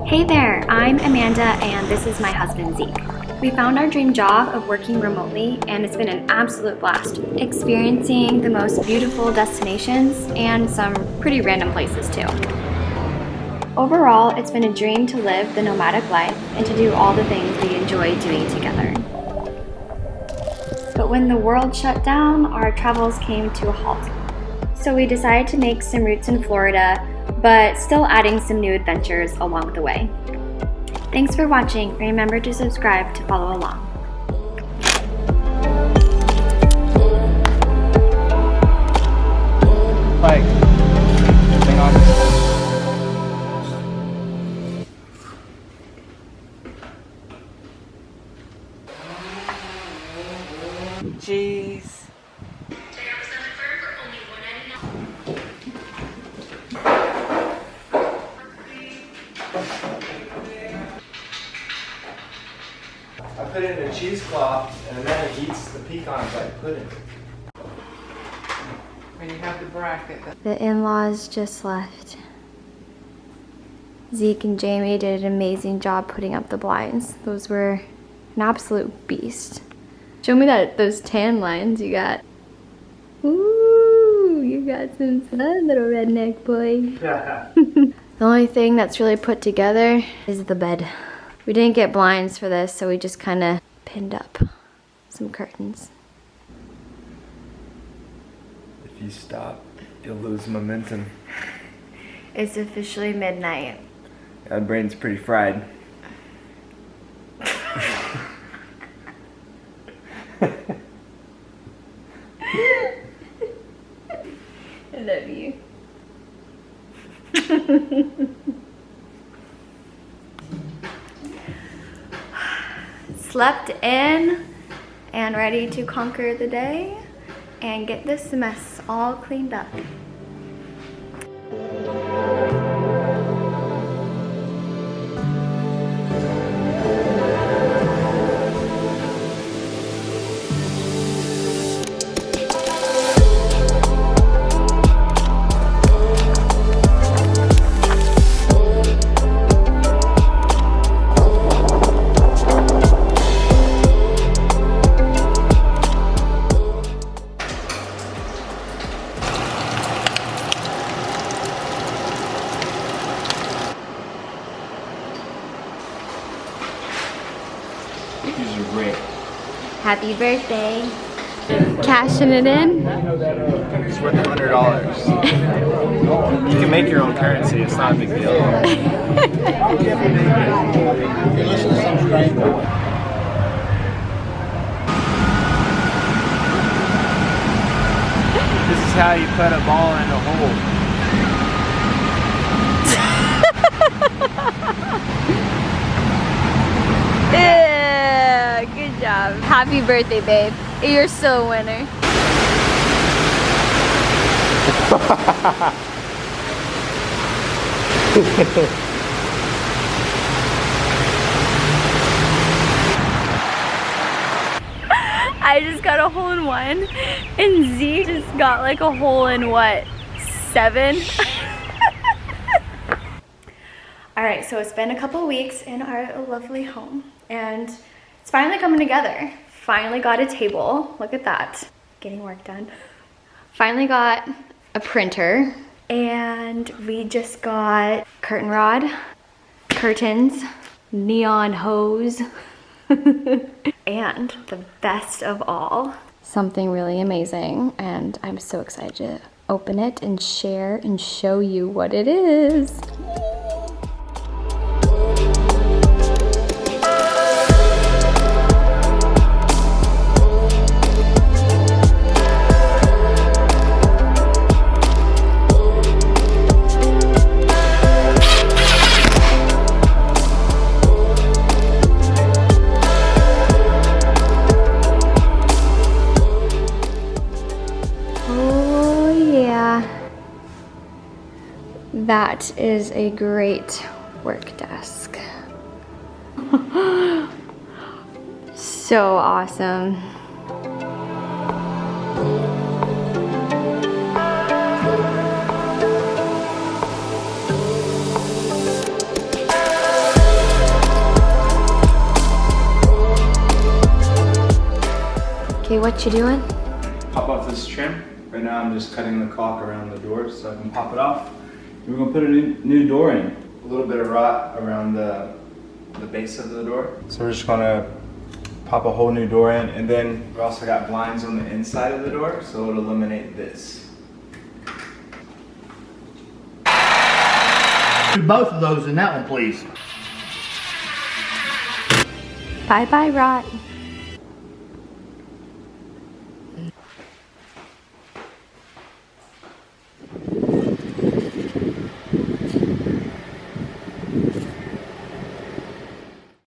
Hey there, I'm Amanda and this is my husband Zeke. We found our dream job of working remotely and it's been an absolute blast, experiencing the most beautiful destinations and some pretty random places too. Overall, it's been a dream to live the nomadic life and to do all the things we enjoy doing together. But when the world shut down, our travels came to a halt. So we decided to make some roots in Florida, but still adding some new adventures along the way. Thanks for watching. Remember to subscribe to follow along. Like, hang on. Jeez. I put it in a cheesecloth and then it eats the pecans like pudding. When you have the bracket. The in-laws just left. Zeke and Jamie did an amazing job putting up the blinds. Those were an absolute beast. Show me those tan lines you got. Ooh, you got some sun, little redneck boy. The only thing that's really put together is the bed. We didn't get blinds for this, so we just kind of pinned up some curtains. If you stop, you'll lose momentum. It's officially midnight. My brain's pretty fried. I love you. Slept in and ready to conquer the day and get this mess all cleaned up. These are great. Happy birthday. Cashing it in. It's worth $100. You can make your own currency, it's not a big deal. This is how you put a ball in a hole. Yeah, good job. Happy birthday, babe. You're still a winner. I just got a hole in one, and Zeke just got like a hole in what, 7? All right, so it's been a couple weeks in our lovely home, and it's finally coming together. Finally got a table. Look at that. Getting work done. Finally got a printer, and we just got curtain rod, curtains, neon hose, and the best of all, something really amazing, and I'm so excited to open it and share and show you what it is. That is a great work desk. So awesome. Okay, what you doing? Pop off this trim. Right now I'm just cutting the caulk around the door so I can pop it off. And we're gonna put a new door in. A little bit of rot around the base of the door. So we're just gonna pop a whole new door in, and then we also got blinds on the inside of the door, so it'll eliminate this. Do both of those in that one, please. Bye-bye, rot.